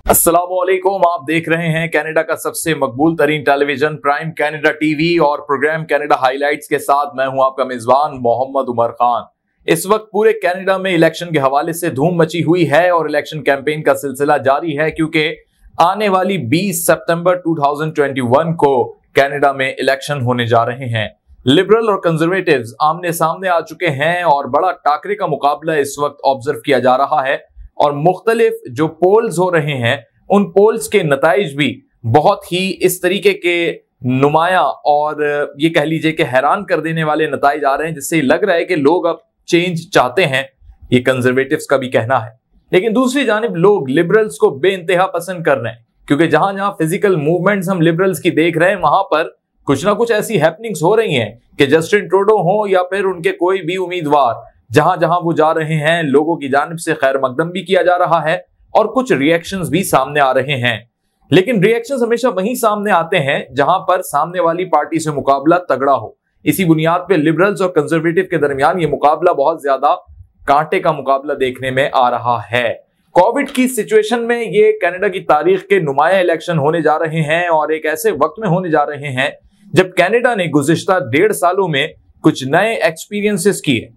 अस्सलामुअलैकुम, आप देख रहे हैं कनाडा का सबसे मकबूल तरीन टेलीविजन प्राइम कैनेडा टीवी और प्रोग्राम कनाडा हाइलाइट्स के साथ मैं हूं आपका मेजबान मोहम्मद उमर खान। इस वक्त पूरे कनाडा में इलेक्शन के हवाले से धूम मची हुई है और इलेक्शन कैंपेन का सिलसिला जारी है, क्योंकि आने वाली 20 सितंबर 2021 को कनाडा में इलेक्शन होने जा रहे हैं। लिबरल और कंजर्वेटिव्स आमने सामने आ चुके हैं और बड़ा टाकरे का मुकाबला इस वक्त ऑब्जर्व किया जा रहा है और मुख्तलिफ जो पोल्स हो रहे हैं उन पोल्स के नताइज भी बहुत ही इस तरीके के नुमाया और ये कह लीजिए कि हैरान कर देने वाले नताइज आ रहे हैं, जिससे लग रहा है कि लोग अब चेंज चाहते हैं। ये कंजर्वेटिव्स का भी कहना है, लेकिन दूसरी जानिब लोग लिबरल्स को बेइंतहा पसंद कर रहे हैं, क्योंकि जहां जहां फिजिकल मूवमेंट्स हम लिबरल्स की देख रहे हैं वहां पर कुछ ना कुछ ऐसी हैपनिंग्स हो रही हैं कि जस्टिन ट्रूडो हो या फिर उनके कोई भी उम्मीदवार, जहां जहां वो जा रहे हैं लोगों की जानिब से खैर मकदम भी किया जा रहा है और कुछ रिएक्शंस भी सामने आ रहे हैं। लेकिन रिएक्शंस हमेशा वहीं सामने आते हैं जहां पर सामने वाली पार्टी से मुकाबला तगड़ा हो। इसी बुनियाद पे लिबरल्स और कंजर्वेटिव के दरमियान ये मुकाबला बहुत ज्यादा कांटे का मुकाबला देखने में आ रहा है। कोविड की सिचुएशन में ये कनाडा की तारीख के नुमाया इलेक्शन होने जा रहे हैं और एक ऐसे वक्त में होने जा रहे हैं जब कनाडा ने गुज़िश्ता 1.5 सालों में कुछ नए एक्सपीरियंसेस किए,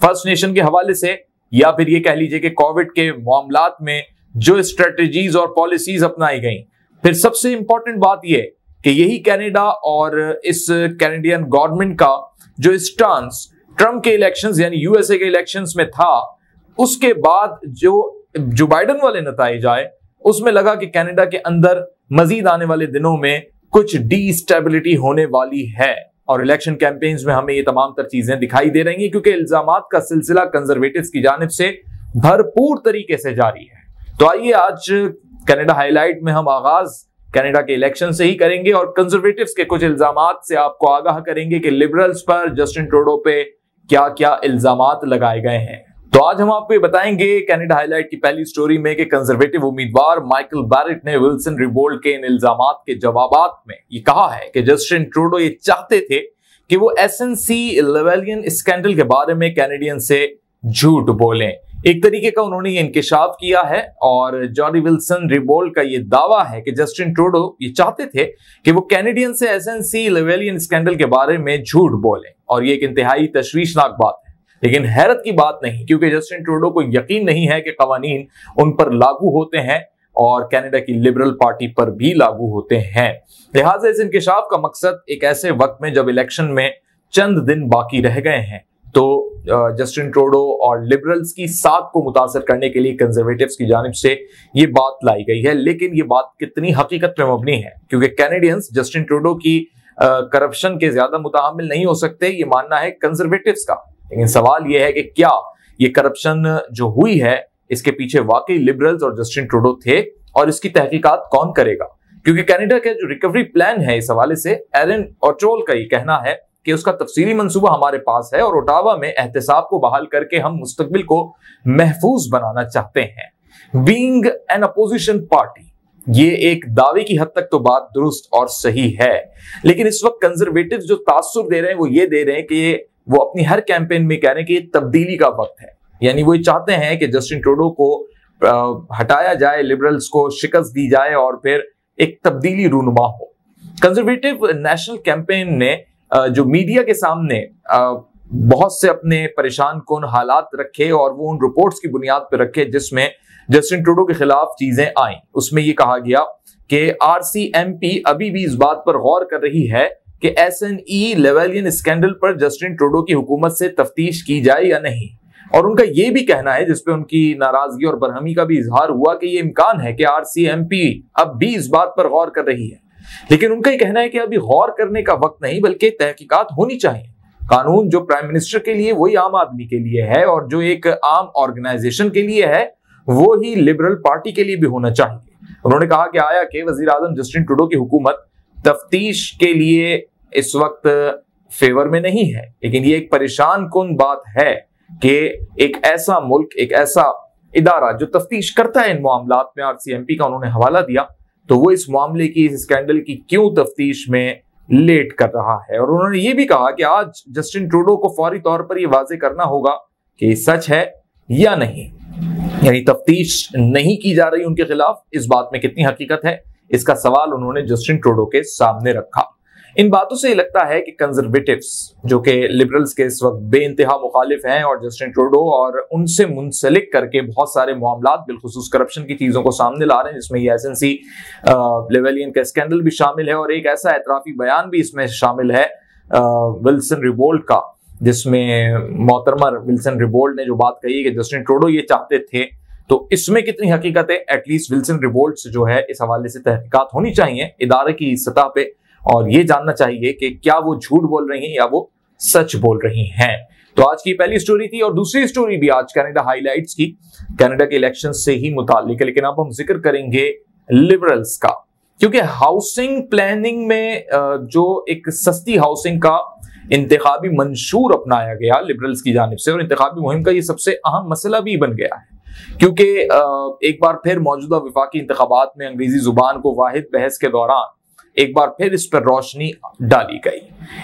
फर्स्ट नेशन के हवाले से या फिर ये कह लीजिए कि कोविड के मामलात में जो स्ट्रेटजीज और पॉलिसीज अपनाई गई। फिर सबसे इंपॉर्टेंट बात यह कि यही कनाडा और इस कैनेडियन गवर्नमेंट का जो स्टांस ट्रम्प के इलेक्शंस यानी यूएसए के इलेक्शंस में था, उसके बाद जो बाइडेन वाले नताइज आए उसमें लगा कि कनाडा के अंदर मजीद आने वाले दिनों में कुछ डीस्टेबिलिटी होने वाली है और इलेक्शन कैंपेन्स में हमें ये तमाम तर चीजें दिखाई दे रही हैं, क्योंकि इल्जामात का सिलसिला कंजर्वेटिव्स की जानिब से भरपूर तरीके से जारी है। तो आइए आज कनाडा हाईलाइट में हम आगाज कनाडा के इलेक्शन से ही करेंगे और कंजर्वेटिव्स के कुछ इल्जामात से आपको आगाह करेंगे कि लिबरल्स पर, जस्टिन ट्रूडो पे क्या क्या इल्जामात लगाए गए हैं। तो आज हम आपको बताएंगे कनाडा हाईलाइट की पहली स्टोरी में कि कंजर्वेटिव उम्मीदवार माइकल बैरेट ने विल्सन रिबोल्ड के इन इल्जामात के जवाबात में ये कहा है कि जस्टिन ट्रूडो ये चाहते थे कि वो एसएनसी लेवेलियन स्कैंडल के बारे में कैनेडियन से झूठ बोलें। एक तरीके का उन्होंने ये इंकिशाफ किया है और जॉनी विल्सन रिबोल्ड का ये दावा है कि जस्टिन ट्रूडो ये चाहते थे कि वो कैनेडियन से एसएनसी लेवेलियन स्कैंडल के बारे में झूठ बोलें और ये एक इंतहाई तशवीशनाक बात है। लेकिन हैरत की बात नहीं, क्योंकि जस्टिन ट्रूडो को यकीन नहीं है कि कवानीन उन पर लागू होते हैं और कनाडा की लिबरल पार्टी पर भी लागू होते हैं। लिहाजा इस इंकिशाफ का मकसद एक ऐसे वक्त में जब इलेक्शन में चंद दिन बाकी रह गए हैं तो जस्टिन ट्रूडो और लिबरल्स की साख को मुतासर करने के लिए कंजर्वेटिव्स की जानिब से ये बात लाई गई है। लेकिन ये बात कितनी हकीकत में मबनी है, क्योंकि कैनेडियंस जस्टिन ट्रूडो की करप्शन के ज्यादा मुताहम्मिल नहीं हो सकते, ये मानना है कंजर्वेटिव्स का। लेकिन सवाल यह है कि क्या ये करप्शन जो हुई है इसके पीछे वाकई लिबरल्स और जस्टिन ट्रूडो थे और इसकी तहकीकात कौन करेगा? क्योंकि कनाडा का जो रिकवरी प्लान है इस हवाले से एरन ओटोल का ये कहना है कि उसका तफसीली मंसूबा हमारे पास है और ओटावा में एहतसाब को बहाल करके हम मुस्तकबिल को महफूज बनाना चाहते हैं। बीइंग एन अपोजिशन पार्टी, ये एक दावे की हद तक तो बात दुरुस्त और सही है, लेकिन इस वक्त कंजर्वेटिव जो तासुर दे रहे हैं वो ये दे रहे हैं कि वो अपनी हर कैंपेन में कह रहे हैं कि ये तब्दीली का वक्त है। यानी वो चाहते हैं कि जस्टिन ट्रूडो को हटाया जाए, लिबरल्स को शिकस्त दी जाए और फिर एक तब्दीली रूनुमा हो। कंजर्वेटिव नेशनल कैंपेन ने जो मीडिया के सामने बहुत से अपने परेशान कुन हालात रखे और वो उन रिपोर्ट्स की बुनियाद पर रखे जिसमें जस्टिन ट्रूडो के खिलाफ चीजें आई। उसमें ये कहा गया कि आरसीएमपी अभी भी इस बात पर गौर कर रही है कि एसएनई लेवेलियन स्कैंडल पर जस्टिन ट्रूडो की हुकूमत से तफ्तीश की जाए या नहीं। और उनका यह भी कहना है, जिसपे उनकी नाराजगी और बरहमी का भी इजहार हुआ, कि ये इम्कान है कि आरसीएमपी अब भी इस बात पर गौर कर रही है। लेकिन उनका ये कहना है कि अभी गौर करने का वक्त नहीं, बल्कि तहकीकात होनी चाहिए। कानून जो प्राइम मिनिस्टर के लिए वही आम आदमी के लिए है और जो एक आम ऑर्गेनाइजेशन के लिए है वो ही लिबरल पार्टी के लिए भी होना चाहिए। उन्होंने कहा कि आया कि वजीर आजम जस्टिन ट्रूडो की हुकूमत तफ्तीश के लिए इस वक्त फेवर में नहीं है, लेकिन ये एक परेशान कुन बात है कि एक ऐसा मुल्क, एक ऐसा इदारा जो तफ्तीश करता है इन मामलात में, आरसीएमपी का उन्होंने हवाला दिया, तो वो इस मामले की, इस स्कैंडल की क्यों तफ्तीश में लेट कर रहा है। और उन्होंने ये भी कहा कि आज जस्टिन ट्रूडो को फौरी तौर पर यह वाजे करना होगा कि सच है या नहीं। यानी तफ्तीश नहीं की जा रही उनके खिलाफ। इस बात में कितनी हकीकत है, इसका सवाल उन्होंने जस्टिन ट्रूडो के सामने रखा। इन बातों से लगता है कि कंजर्वेटिव्स जो कि लिबरल्स के इस वक्त बेइंतहा मुखालिफ हैं और जस्टिन ट्रूडो और उनसे मुंसलिक करके बहुत सारे मामलात बिलखुसूस करप्शन की चीजों को सामने ला रहे हैं, जिसमें ये एसेंसी लेवेलियन का स्कैंडल भी शामिल है और एक ऐसा एतराफी बयान भी इसमें शामिल है विल्सन रिबोल्ड का, जिसमें मोहतरमा विल्सन रिबोल्ड ने जो बात कही कि जस्टिन ट्रूडो ये चाहते थे। तो इसमें कितनी हकीकत है, एटलीस्ट विल्सन रिबोल्ड से जो है इस हवाले से तहकीकात होनी चाहिए इदारे की सतह पे, और ये जानना चाहिए कि क्या वो झूठ बोल रही हैं या वो सच बोल रही हैं। तो आज की पहली स्टोरी थी, और दूसरी स्टोरी भी आज कनाडा हाइलाइट्स की, कनाडा के इलेक्शन से ही मुताल्लिक है, लेकिन अब हम जिक्र करेंगे लिबरल्स का, क्योंकि हाउसिंग प्लानिंग में जो एक सस्ती हाउसिंग का इंतखाबी मंशूर अपनाया गया लिबरल्स की जानिब से, और इंतखाबी मुहिम का ये सबसे अहम मसला भी बन गया है, क्योंकि एक बार फिर मौजूदा वफाकी इंतखाबात में अंग्रेजी जुबान को वाहिद बहस के दौरान एक बार फिर इस पर रोशनी डाली गई,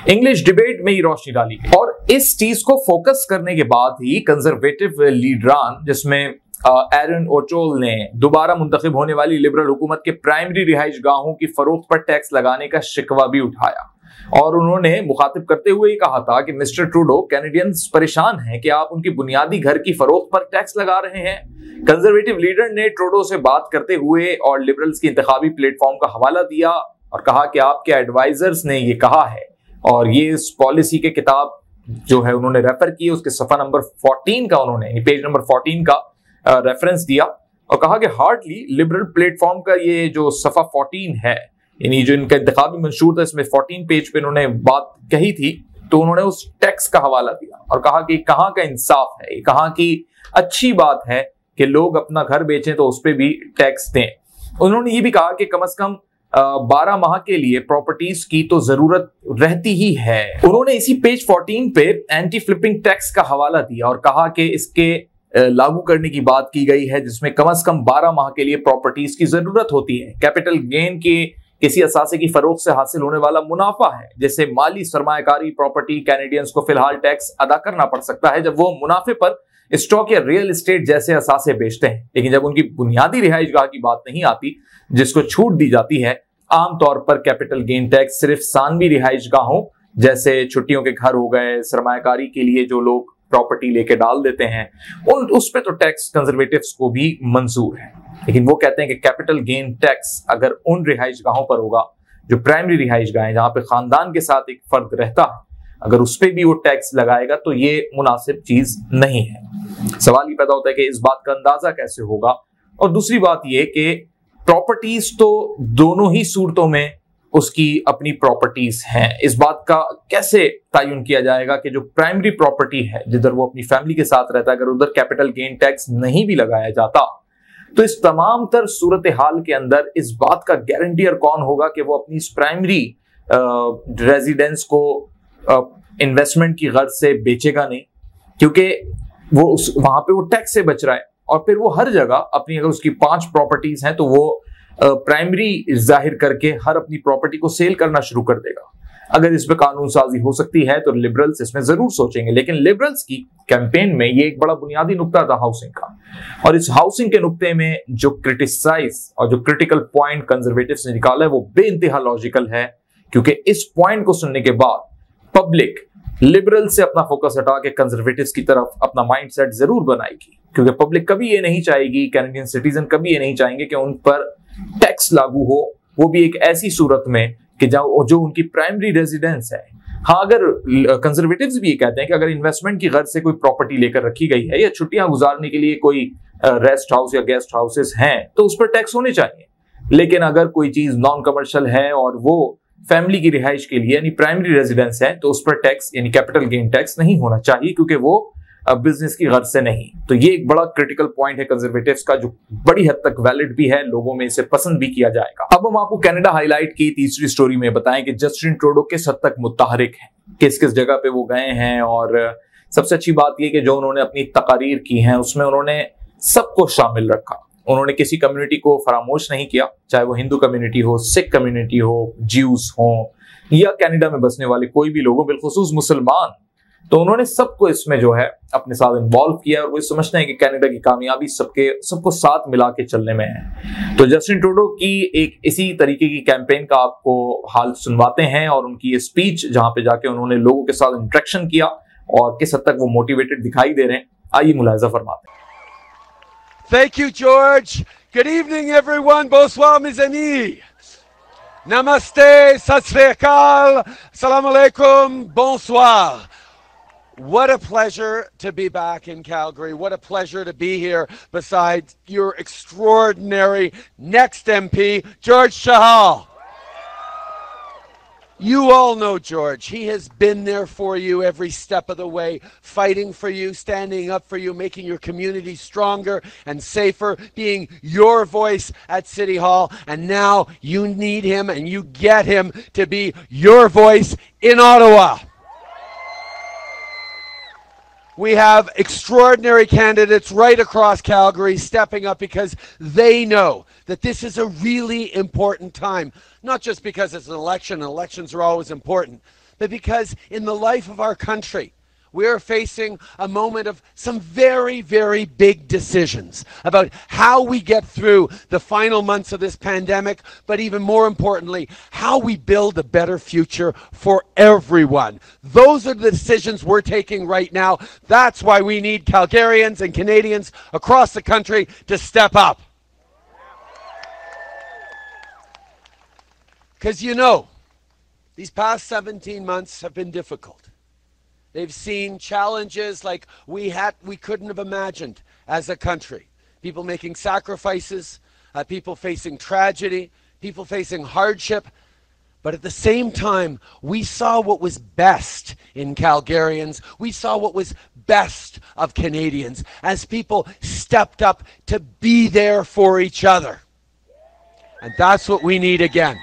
इंग्लिश डिबेट में ही रोशनी डाली गई। और इस चीज को फोकस करने के बाद ही कंजर्वेटिव लीडरान, जिसमें एरन ओटोल ने दोबारा मुंतखब होने वाली लिबरल हुकूमत के प्राइमरी रिहाइश गाहों की फरोख्त पर टैक्स लगाने का शिकवा भी उठाया, और उन्होंने मुखातिब करते हुए ही कहा था कि मिस्टर ट्रूडो, कैनेडियंस परेशान हैं कि आप उनकी बुनियादी घर की फरोख्त पर टैक्स लगा रहे हैं। कंजर्वेटिव लीडर ने ट्रूडो से बात करते हुए और लिबरल्स की इंतखाबी प्लेटफॉर्म का हवाला दिया और कहा कि आपके एडवाइजर्स ने ये कहा है, और ये इस पॉलिसी के किताब जो है उन्होंने रेफर की, उसके सफा नंबर 14 का उन्होंने पेज नंबर 14 का रेफरेंस दिया और कहा कि हार्डली लिबरल प्लेटफॉर्म का ये जो सफा 14 है, यानी जो इनका इंतखाबी मंशूर था, इसमें 14 पेज पे उन्होंने बात कही थी, तो उन्होंने उस टैक्स का हवाला दिया और कहा कि कहाँ का इंसाफ है, कहाँ की अच्छी बात है कि लोग अपना घर बेचें तो उस पर भी टैक्स दें। उन्होंने ये भी कहा कि कम से कम 12 माह के लिए प्रॉपर्टीज की तो जरूरत रहती ही है। उन्होंने इसी पेज 14 पे एंटी फ्लिपिंग टैक्स का हवाला दिया और कहा कि इसके लागू करने की बात की गई है, जिसमें कम से कम 12 माह के लिए प्रॉपर्टीज की जरूरत होती है। कैपिटल गेन की किसी असासे की फरोख्त से हासिल होने वाला मुनाफा है, जैसे माली सरमायाकारी प्रॉपर्टी, कैनेडियंस को फिलहाल टैक्स अदा करना पड़ सकता है जब वो मुनाफे पर स्टॉक या रियल एस्टेट जैसे असासे बेचते हैं, लेकिन जब उनकी बुनियादी रिहाइशगाह की बात नहीं आती जिसको छूट दी जाती है, आमतौर पर कैपिटल गेन टैक्स सिर्फ सानवी रिहाइशगाहों जैसे छुट्टियों के घर हो गए, सरमायाकारी के लिए जो लोग प्रॉपर्टी लेके डाल देते हैं, उस पे तो टैक्स कंजर्वेटिव्स को भी मंजूर है। लेकिन वो कहते हैं कि कैपिटल गेन टैक्स अगर उन रिहाइशगाहों पर होगा जो प्राइमरी रिहाइशगाहें, जहां पे खानदान के साथ एक फर्द रहता है, अगर उस पर भी वो टैक्स लगाएगा तो ये मुनासिब चीज नहीं है। सवाल ये पैदा होता है कि इस बात का अंदाजा कैसे होगा, और दूसरी बात ये कि प्रॉपर्टीज तो दोनों ही सूरतों में उसकी अपनी प्रॉपर्टीज हैं, इस बात का कैसे तयन किया जाएगा कि जो प्राइमरी प्रॉपर्टी है जिधर वो अपनी फैमिली के साथ रहता है, अगर उधर कैपिटल गेन टैक्स नहीं भी लगाया जाता, तो इस तमाम तर सूरत हाल के अंदर इस बात का गारंटियर कौन होगा कि वो अपनी इस प्राइमरी रेजिडेंस को इन्वेस्टमेंट की गर्ज से बेचेगा नहीं, क्योंकि वो वहां पे वो टैक्स से बच रहा है, और फिर वो हर जगह अपनी, अगर उसकी 5 प्रॉपर्टीज हैं तो वो प्राइमरी जाहिर करके हर अपनी प्रॉपर्टी को सेल करना शुरू कर देगा। अगर इस पे कानून साजी हो सकती है तो लिबरल्स इसमें जरूर सोचेंगे, लेकिन लिबरल्स की कैंपेन में ये एक बड़ा बुनियादी नुक्ता था हाउसिंग का, और इस हाउसिंग के नुक्ते में जो क्रिटिसाइज और जो क्रिटिकल पॉइंट कंजर्वेटिव्स ने निकाला है वो बेइंतहा लॉजिकल है, क्योंकि इस पॉइंट को सुनने के बाद पब्लिक लिबरल से अपना फोकस हटा के कंजर्वेटिव्स की तरफ अपना माइंडसेट जरूर बनाएगी, क्योंकि पब्लिक कभी ये नहीं चाहेगी, कैनेडियन सिटीजन कभी ये नहीं चाहेंगे कि उन पर टैक्स लागू हो, वो भी एक ऐसी सूरत में कि जो उनकी प्राइमरी रेजिडेंस है। हाँ, अगर कंजर्वेटिव्स भी ये कहते हैं कि अगर इन्वेस्टमेंट की गर्ज से कोई प्रॉपर्टी लेकर रखी गई है या छुट्टियां गुजारने के लिए कोई रेस्ट हाउस या गेस्ट हाउसेस हैं तो उस पर टैक्स होने चाहिए, लेकिन अगर कोई चीज नॉन कमर्शियल है और वो फैमिली की रिहाइश के लिए यानी प्राइमरी रेजिडेंस है तो उस पर टैक्स यानी कैपिटल गेन टैक्स नहीं होना चाहिए, क्योंकि वो बिजनेस की गर्ज से नहीं। तो ये एक बड़ा क्रिटिकल पॉइंट है कंजर्वेटिव्स का, जो बड़ी हद तक वैलिड भी है, लोगों में इसे पसंद भी किया जाएगा। अब हम आपको कनाडा हाईलाइट की तीसरी स्टोरी में बताएं कि जस्टिन ट्रूडो किस हद तक मुतहरिक है, किस किस जगह पे वो गए हैं, और सबसे अच्छी बात यह कि जो उन्होंने अपनी तकारीर की हैं उसमें उन्होंने सबको शामिल रखा। उन्होंने किसी कम्युनिटी को फरामोश नहीं किया, चाहे वो हिंदू कम्युनिटी हो, सिख कम्युनिटी हो, ज्यूज हो, या कनाडा में बसने वाले कोई भी लोगों, बिलखुसूस मुसलमान तो उन्होंने सबको इसमें जो है अपने साथ इन्वॉल्व किया और वो समझते हैं कि कनाडा की कामयाबी सबको साथ मिला के चलने में है। तो जस्टिन ट्रूडो की एक इसी तरीके की कैंपेन का आपको हाल सुनवाते हैं और उनकी ये स्पीच जहां पे जाके उन्होंने लोगों के साथ इंटरेक्शन किया और किस हद तक वो मोटिवेटेड दिखाई दे रहे हैं, आइए मुलाहिजा फरमाते हैं। Thank you, George. Good evening, everyone. Bonsoir, mes amis. Namaste, sat sri akal, salam alaikum, bonsoir. What a pleasure to be back in Calgary. What a pleasure to be here beside your extraordinary next MP, George Chahal. You all know George. He has been there for you every step of the way, fighting for you, standing up for you, making your community stronger and safer, being your voice at City Hall. And now you need him and you get him to be your voice in Ottawa. We have extraordinary candidates right across Calgary stepping up because they know that this is a really important time. Not just because it's an election, and elections are always important, but because in the life of our country, we are facing a moment of some very, very big decisions about how we get through the final months of this pandemic, but even more importantly, how we build a better future for everyone. Those are the decisions we're taking right now. That's why we need Calgarians and Canadians across the country to step up. Because you know, these past 17 months have been difficult. They've seen challenges like we couldn't have imagined as a country. People making sacrifices, people facing tragedy, people facing hardship. But at the same time, we saw what was best in Calgarians. We saw what was best of Canadians as people stepped up to be there for each other. And that's what we need again.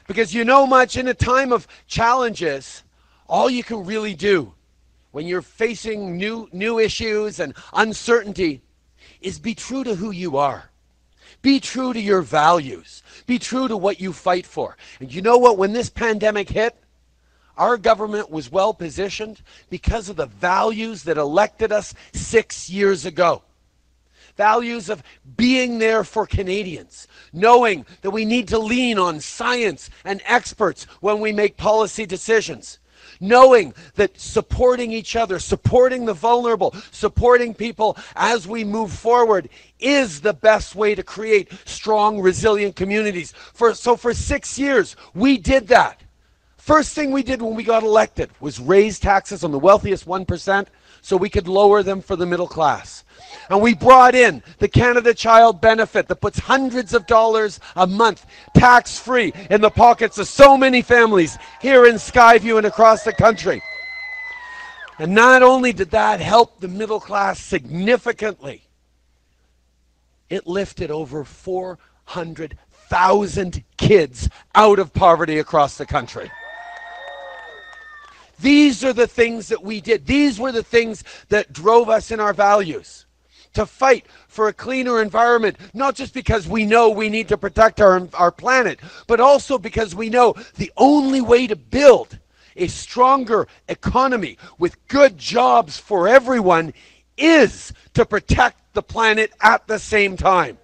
Because you know much in a time of challenges, all you can really do when you're facing new issues and uncertainty is be true to who you are. Be true to your values. Be true to what you fight for. And you know what? When this pandemic hit, our government was well positioned because of the values that elected us 6 years ago. Values of being there for Canadians, knowing that we need to lean on science and experts when we make policy decisions. Knowing that supporting each other, supporting the vulnerable, supporting people as we move forward is the best way to create strong, resilient communities. So for 6 years, we did that. First thing we did when we got elected was raise taxes on the wealthiest 1% so we could lower them for the middle class. And we brought in the Canada Child Benefit that puts hundreds of dollars a month tax-free in the pockets of so many families here in Skyview and across the country. And not only did that help the middle class significantly, it lifted over 400,000 kids out of poverty across the country. These are the things that we did. These were the things that drove us in our values. To fight for a cleaner environment, not just because we know we need to protect our planet, but also because we know the only way to build a stronger economy with good jobs for everyone is to protect the planet at the same time.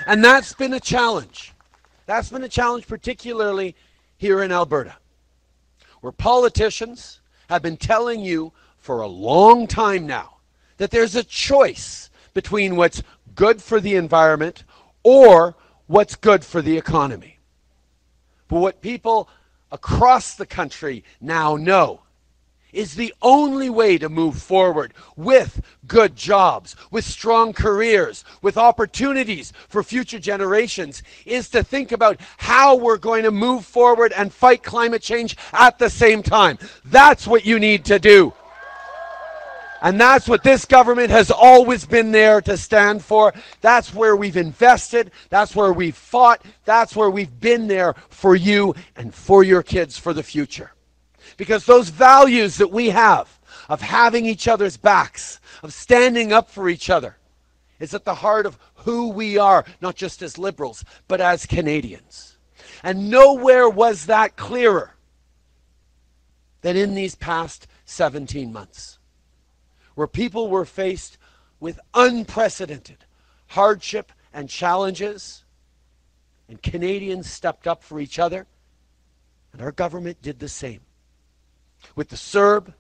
And that's been a challenge. That's been a challenge particularly here in Alberta, where politicians have been telling you for a long time now that there's a choice between what's good for the environment or what's good for the economy. But what people across the country now know is the only way to move forward with good jobs, with strong careers, with opportunities for future generations is to think about how we're going to move forward and fight climate change at the same time. That's what you need to do. And that's what this government has always been there to stand for. That's where we've invested. That's where we've fought. That's where we've been there for you and for your kids for the future. Because those values that we have of having each other's backs, of standing up for each other, is at the heart of who we are, not just as Liberals, but as Canadians. And nowhere was that clearer that in these past 17 months, where people were faced with unprecedented hardship and challenges, and Canadians stepped up for each other, and our government did the same. With the CERB,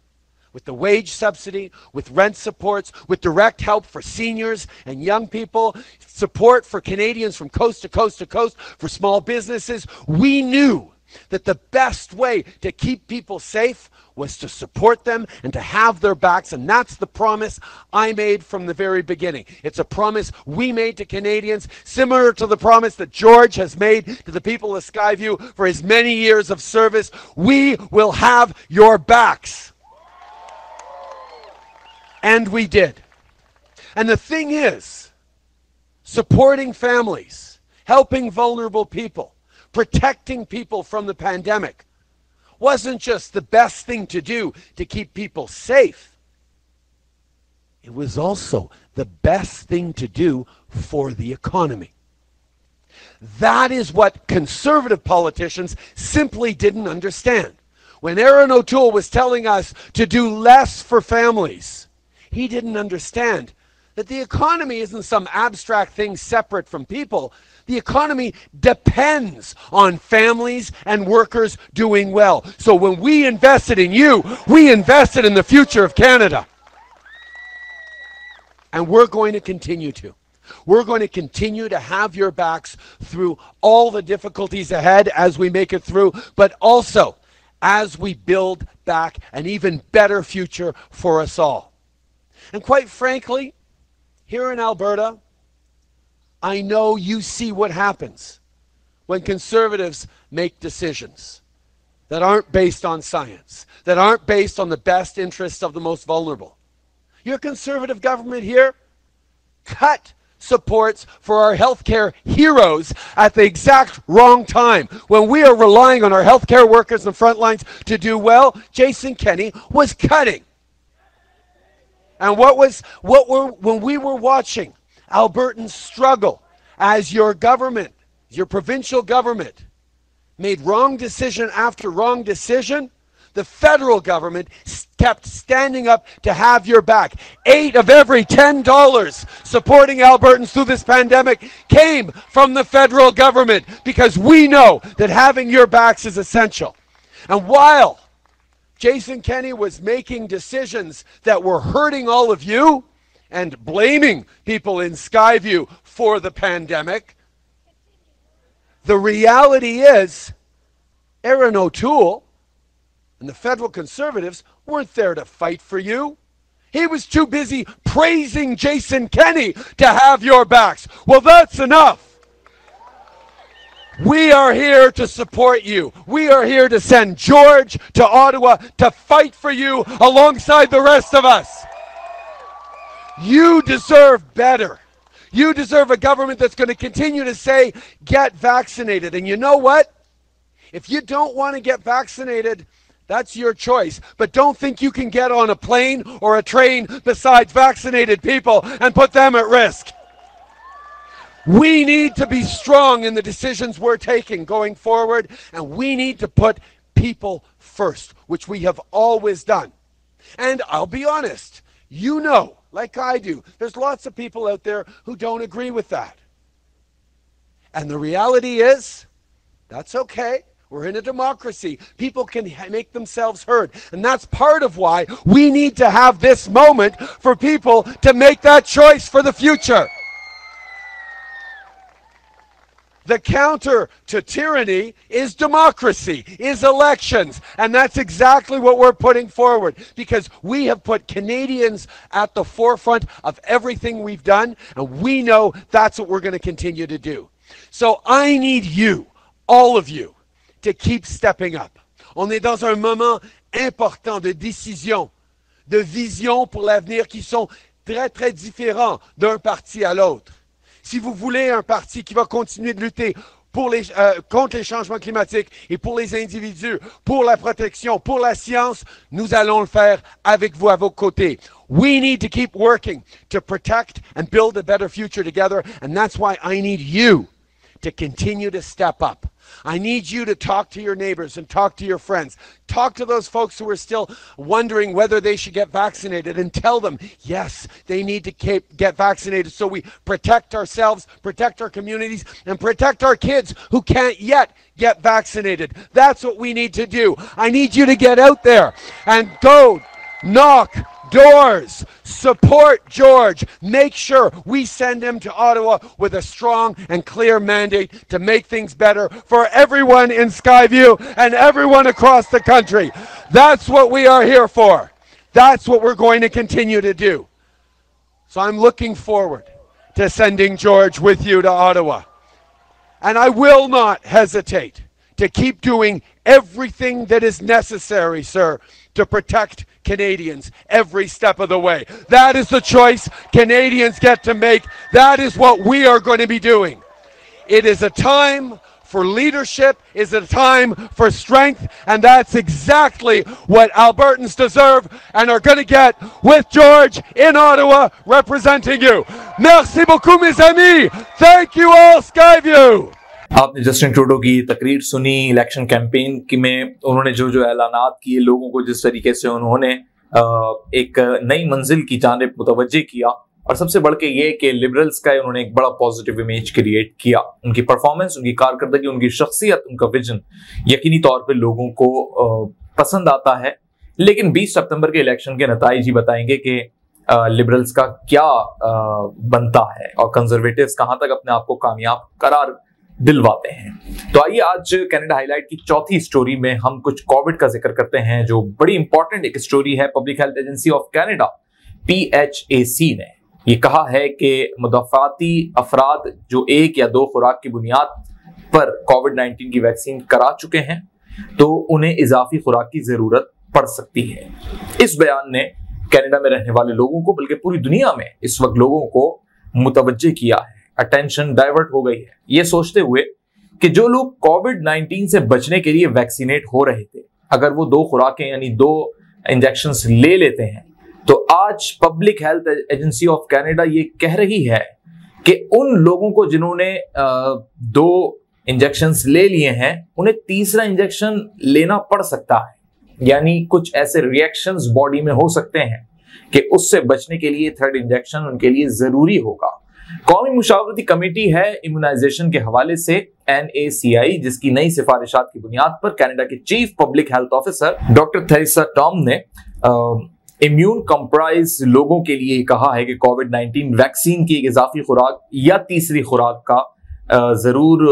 with the wage subsidy, with rent supports, with direct help for seniors and young people, support for Canadians from coast to coast to coast, for small businesses, we knew that the best way to keep people safe was to support them and to have their backs. And that's the promise I made from the very beginning. It's a promise we made to Canadians, similar to the promise that George has made to the people of Skyview for his many years of service. We will have your backs. And we did. And the thing is, supporting families, helping vulnerable people, protecting people from the pandemic wasn't just the best thing to do to keep people safe. It was also the best thing to do for the economy. That is what conservative politicians simply didn't understand. When Aaron O'Toole was telling us to do less for families, he didn't understand that the economy isn't some abstract thing separate from people. The economy depends on families and workers doing well. So when we invested in you, we invested in the future of Canada. And we're going to continue to. We're going to continue to have your backs through all the difficulties ahead as we make it through, but also as we build back an even better future for us all. And quite frankly, here in Alberta, I know you see what happens when conservatives make decisions that aren't based on science, that aren't based on the best interests of the most vulnerable. Your conservative government here cut supports for our healthcare heroes at the exact wrong time. When we are relying on our healthcare workers and front lines to do well, Jason Kenney was cutting. And when we were watching Albertans struggle as your government, your provincial government, made wrong decision after wrong decision, the federal government kept standing up to have your back. 8 of every $10 supporting Albertans through this pandemic came from the federal government, because we know that having your backs is essential. And while Jason Kenney was making decisions that were hurting all of you and blaming people in Skyview for the pandemic, the reality is Aaron O'Toole and the federal Conservatives weren't there to fight for you. He was too busy praising Jason Kenney to have your backs. Well, that's enough. We are here to support you. We are here to send George to Ottawa to fight for you alongside the rest of us. You deserve better. You deserve a government that's going to continue to say, get vaccinated. And you know what? If you don't want to get vaccinated, that's your choice. But don't think you can get on a plane or a train besides vaccinated people and put them at risk. We need to be strong in the decisions we're taking going forward, and we need to put people first, which we have always done. And I'll be honest, you know, like I do, there's lots of people out there who don't agree with that. And the reality is, that's okay. We're in a democracy. People can make themselves heard. And that's part of why we need to have this moment for people to make that choice for the future. The counter to tyranny is democracy, is elections. And that's exactly what we're putting forward, because we have put Canadians at the forefront of everything we've done, and we know that's what we're going to continue to do. So I need you, all of you, to keep stepping up. On est dans un moment important de décision, de vision pour l'avenir qui sont très, très différents d'un parti à l'autre. Si vous voulez un parti qui va continuer de lutter contre les changements climatiques et pour les individus, pour la protection, pour la science, nous allons le faire avec vous à vos côtés. We need to keep working to protect and build a better future together, and that's why I need you to continue to step up. I need you to talk to your neighbors and talk to your friends. Talk to those folks who are still wondering whether they should get vaccinated and tell them, yes, they need to get vaccinated so we protect ourselves, protect our communities, and protect our kids who can't yet get vaccinated. That's what we need to do. I need you to get out there and go knock doors, support George, make sure we send him to Ottawa with a strong and clear mandate to make things better for everyone in Skyview and everyone across the country. That's what we are here for. That's what we're going to continue to do. So I'm looking forward to sending George with you to Ottawa. And I will not hesitate to keep doing everything that is necessary, sir, to protect Canadians every step of the way. That is the choice Canadians get to make. That is what we are going to be doing. It is a time for leadership, is a time for strength, and that's exactly what Albertans deserve and are going to get with George in Ottawa representing you. Merci beaucoup, mes amis. Thank you all, Skyview. आपने Justin Trudeau की तकरीर सुनी election campaign की में उन्होंने जो जो ऐलानात किए, लोगों को जिस तरीके से उन्होंने एक नई मंजिल की जानिब मुतवज्जे किया, और सबसे बढ़ के ये कि लिबरल्स का उन्होंने एक बड़ा पॉजिटिव इमेज क्रिएट किया। उनकी परफॉर्मेंस, उनकी कारकर्दगी, उनकी शख्सियत, उनका विजन यकीनी तौर पे लोगों को पसंद आता है। लेकिन 20 सितंबर के इलेक्शन के नताइज ही बताएंगे कि लिबरल्स का क्या बनता है और कंजर्वेटिव्स कहां तक अपने आप को कामयाब करार दिलवाते हैं। तो आइए आज कनाडा हाईलाइट की चौथी स्टोरी में हम कुछ कोविड का जिक्र करते हैं, जो बड़ी इंपॉर्टेंट एक स्टोरी है। Public health agency of Canada PHAC ने ये कहा है कि मुदाफाती अफराद जो 1 या 2 खुराक की बुनियाद पर कोविड-19 की वैक्सीन करा चुके हैं तो उन्हें इजाफी खुराक की जरूरत पड़ सकती है। इस बयान ने कनाडा में रहने वाले लोगों को, बल्कि पूरी दुनिया में इस वक्त लोगों को मुतवज्जे किया है। अटेंशन डाइवर्ट हो गई है ये सोचते हुए कि जो लोग कोविड-19 से बचने के लिए वैक्सीनेट हो रहे थे, अगर वो 2 खुराकें यानी 2 इंजेक्शंस ले लेते हैं, तो आज public health agency of Canada ये कह रही है कि उन लोगों को जिन्होंने 2 इंजेक्शंस ले लिए हैं, उन्हें तीसरा इंजेक्शन लेना पड़ सकता है। यानी कुछ ऐसे रिएक्शंस बॉडी में हो सकते हैं कि उससे बचने के लिए 3rd इंजेक्शन उनके लिए जरूरी होगा। कौमी मुशावरती कमेटी है इम्यूनाइजेशन के हवाले से NACI, जिसकी नई सिफारिशात की बुनियाद पर कनाडा के chief public health officer doctor Theresa Tom ने इम्यून कॉम्प्राइज लोगों के लिए कहा है कि कोविड-19 वैक्सीन की एक इजाफी खुराक या तीसरी खुराक का जरूर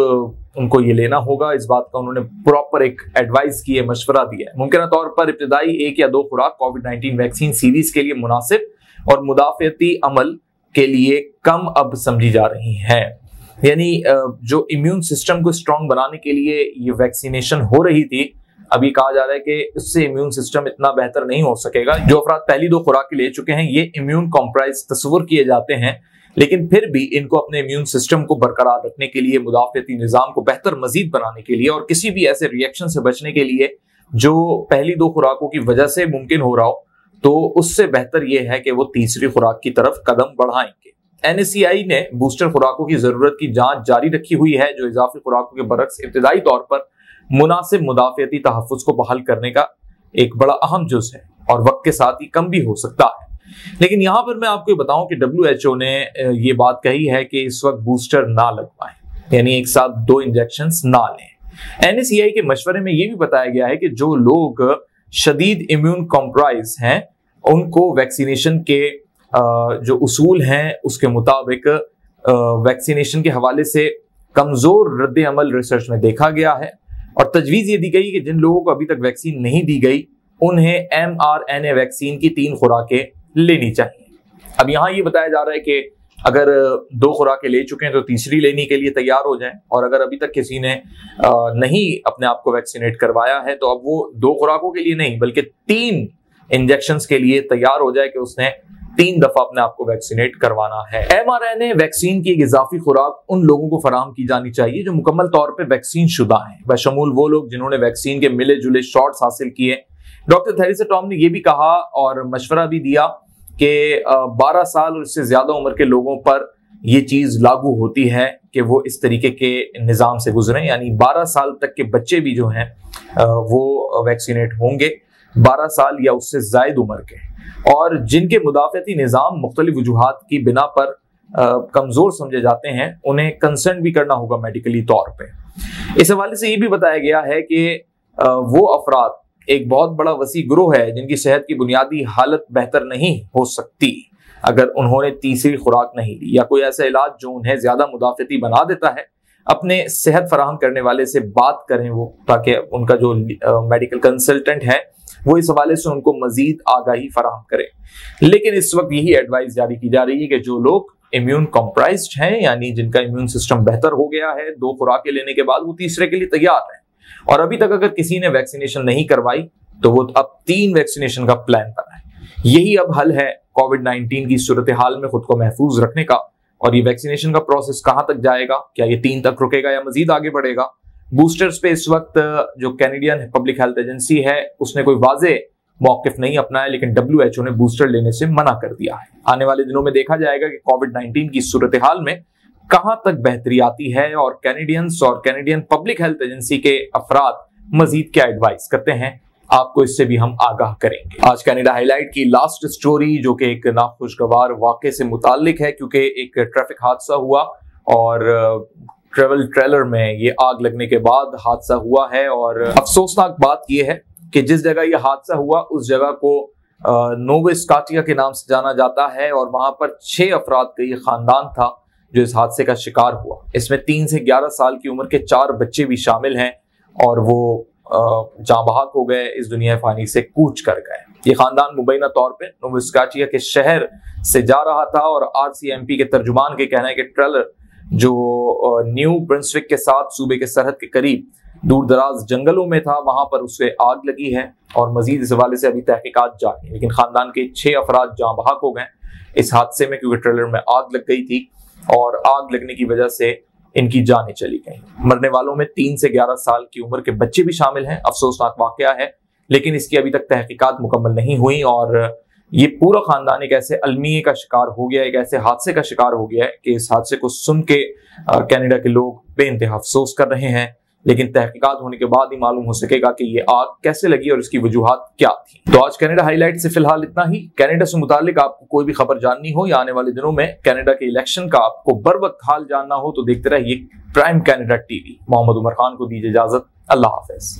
उनको ये लेना होगा। इस बात का उन्होंने प्रॉपर एक एडवाइस की है, मशवरा दिया है। मुमकिन तौर पर इब्तदाई 1 या 2 खुराक कोविड-19 वैक्सीन सीरीज के लिए मुनासिब और मुदाफियती अमल के लिए कम अब समझी जा रही हैं। यानी जो इम्यून सिस्टम को स्ट्रांग बनाने के लिए ये वैक्सीनेशन हो रही थी, अभी कहा जा रहा है कि उससे इम्यून सिस्टम इतना बेहतर नहीं हो सकेगा। जो अफराद पहली 2 खुराक ले चुके हैं ये इम्यून कॉम्प्राइज तस्वुर किए जाते हैं, लेकिन फिर भी इनको अपने इम्यून सिस्टम को बरकरार रखने के लिए, मुदाफियती निजाम को बेहतर मजीद बनाने के लिए और किसी भी ऐसे रिएक्शन से बचने के लिए जो पहली 2 खुराकों की वजह से मुमकिन हो रहा हो, तो उससे बेहतर यह है कि वो तीसरी खुराक की तरफ कदम बढ़ाएंगे। NACI ने बूस्टर खुराकों की जरूरत की जांच जारी रखी हुई है, जो इजाफी खुराकों के बरक्स इब्तिदाई तौर पर मुनासिब मुदाफियती तहफ्फुज को बहाल करने का एक बड़ा अहम जुज है और वक्त के साथ ही कम भी हो सकता है। लेकिन यहां पर मैं आपको बताऊं कि WHO ने ये बात कही है कि इस वक्त बूस्टर ना लगवाएं, यानी एक साथ 2 इंजेक्शंस ना लें। NACI के मशवरे में यह भी बताया गया है कि जो लोग शदीद इम्यून कॉम्प्राइज हैं उनको वैक्सीनेशन के जो उसूल हैं उसके मुताबिक वैक्सीनेशन के हवाले से कमजोर रद्द अमल रिसर्च में देखा गया है और तजवीज ये दी गई कि जिन लोगों को अभी तक वैक्सीन नहीं दी गई उन्हें mRNA वैक्सीन की 3 खुराकें लेनी चाहिए। अब यहाँ ये बताया जा रहा है कि अगर 2 खुराकें ले चुके हैं तो तीसरी लेने के लिए तैयार हो जाएं, और अगर अभी तक किसी ने नहीं अपने आप को वैक्सीनेट करवाया है तो अब वो 2 खुराकों के लिए नहीं बल्कि 3 इंजेक्शंस के लिए तैयार हो जाए कि उसने 3 दफा अपने आप को वैक्सीनेट करवाना है। mRNA वैक्सीन की एक इजाफी खुराक उन लोगों को फराहम की जानी चाहिए जो मुकम्मल तौर पर वैक्सीन शुदा हैं, बशमूल वो लोग जिन्होंने वैक्सीन के मिले जुले शॉट्स हासिल किए। डॉक्टर थेरेसा टॉम ने यह भी कहा और मशवरा भी दिया कि 12 साल और इससे ज्यादा उम्र के लोगों पर یہ چیز لاگو ہوتی ہے کہ وہ اس طریقے کے نظام سے گزریں، یعنی 12 سال تک کے بچے بھی جو ہیں وہ ویکسینیٹ ہوں گے، 12 سال یا اس سے زائد عمر کے، اور جن کے مدافعتی نظام مختلف وجوہات کی بنا پر کمزور سمجھے جاتے ہیں انہیں کنسنٹ بھی کرنا ہوگا میڈیکلی طور پہ۔ اس حوالے سے یہ بھی بتایا گیا ہے کہ وہ افراد، ایک بہت بڑا وسیع گروہ ہے جن کی صحت کی بنیادی حالت بہتر نہیں ہو سکتی اگر انہوں نے تیسری خوراک نہیں لی، یا کوئی ایسا علاج جو انہیں زیادہ مدافعتی بنا دیتا ہے، اپنے صحت فراہم کرنے والے سے بات کریں وہ، تاکہ ان کا جو میڈیکل کنسلٹنٹ ہے وہ اس حوالے سے ان کو مزید آگاہی فراہم کرے۔ لیکن اس وقت یہی ایڈوائز جاری کی جا رہی ہے کہ جو لوگ امیون کمپرائزڈ ہیں، یعنی جن کا امیون سسٹم بہتر ہو گیا ہے 2 خوراکیں لینے کے بعد، وہ تیسرے کے لیے تیار ہیں، اور ابھی تک اگر کسی نے ویکسینیشن نہیں کروائی تو وہ اب 3 ویکسینیشن کا پلان بنائے۔ یہی اب حل ہے کووڈ-19 کی صورتحال میں خود کو محفوظ رکھنے کا۔ اور یہ ویکسینیشن کا پروسیس کہاں تک جائے گا؟ کیا یہ 3 تک رکے گا یا مزید آگے بڑھے گا؟ بوسٹرز پہ اس وقت جو کینیڈین پبلک ہیلتھ ایجنسی ہے اس نے کوئی واضح موقف نہیں اپنایا، لیکن WHO نے بوسٹر لینے سے منع کر دیا ہے۔ آنے والے دنوں میں دیکھا جائے گا کہ کووڈ-19 کی صورتحال میں کہاں تک بہتری آتی ہے، اور کینیڈینز اور کینیڈین پبلک ہیلتھ ایجنسی کے افراد مزید کیا ایڈوائز کرتے ہیں، آپ کو اس سے بھی ہم آگاہ کریں گے۔ آج کینیڈا ہائی لائٹ کی لاسٹ سٹوری جو کہ ایک ناخوشگوار واقعے سے متعلق ہے، کیونکہ ایک ٹریفک حادثہ ہوا اور ٹریول ٹریلر میں یہ آگ لگنے کے بعد حادثہ ہوا ہے، اور افسوسناک بات یہ ہے کہ جس جگہ یہ حادثہ ہوا اس جگہ کو نووا اسکاٹیا کے نام سے جانا جاتا ہے، اور وہاں پر 6 افراد کا یہ خاندان تھا جو اس حادثے کا شکار ہوا۔ اس میں 3 سے 11 سال کی عمر کے 4 بچے بھی شامل ہیں، اور وہ جاں بحق ہو گئے، اس دنیا فانی سے کوچ کر گئے۔ یہ خاندان مبینہ طور پہ نووا اسکاٹیا کے شہر سے جا رہا تھا، اور RCMP کے ترجمان کے کہنا ہے کہ ٹریلر جو نیو برنسوک کے ساتھ صوبے کے سرحد کے قریب دور دراز جنگلوں میں تھا، وہاں پر اسے آگ لگی ہے، اور مزید اس حوالے سے ابھی تحقیقات جاری ہیں۔ لیکن خاندان کے 6 افراد جاں بحق ہو گئے اس حادثے میں، کیونکہ ٹریلر میں آگ لگ گئی تھی، اور آگ لگنے کی وجہ سے ان کی جانیں چلی گئیں۔ مرنے والوں میں 3 سے 11 سال کی عمر کے بچے بھی شامل ہیں۔ افسوسناک واقعہ ہے، لیکن اس کی ابھی تک تحقیقات مکمل نہیں ہوئی، اور یہ پورا خاندان ایک ایسے المیے کا شکار ہو گیا، ایک ایسے حادثے کا شکار ہو گیا ہے کہ اس حادثے کو سن کے کینیڈا کے لوگ بے انتہا افسوس کر رہے ہیں۔ لیکن تحقیقات ہونے کے بعد ہی معلوم ہو سکے گا کہ یہ آگ کیسے لگی اور اس کی وجوہات کیا تھی۔ تو آج کینیڈا ہائی لائٹ سے فی الحال اتنا ہی۔ کینیڈا سے متعلق آپ کو کوئی بھی خبر جاننی ہو یا آنے والے دنوں میں کینیڈا کے الیکشن کا آپ کو بر وقت حال جاننا ہو تو دیکھتے رہیے prime Canada T V. Muhammad Umar Khan کو دیجیے اجازت، اللہ حافظ۔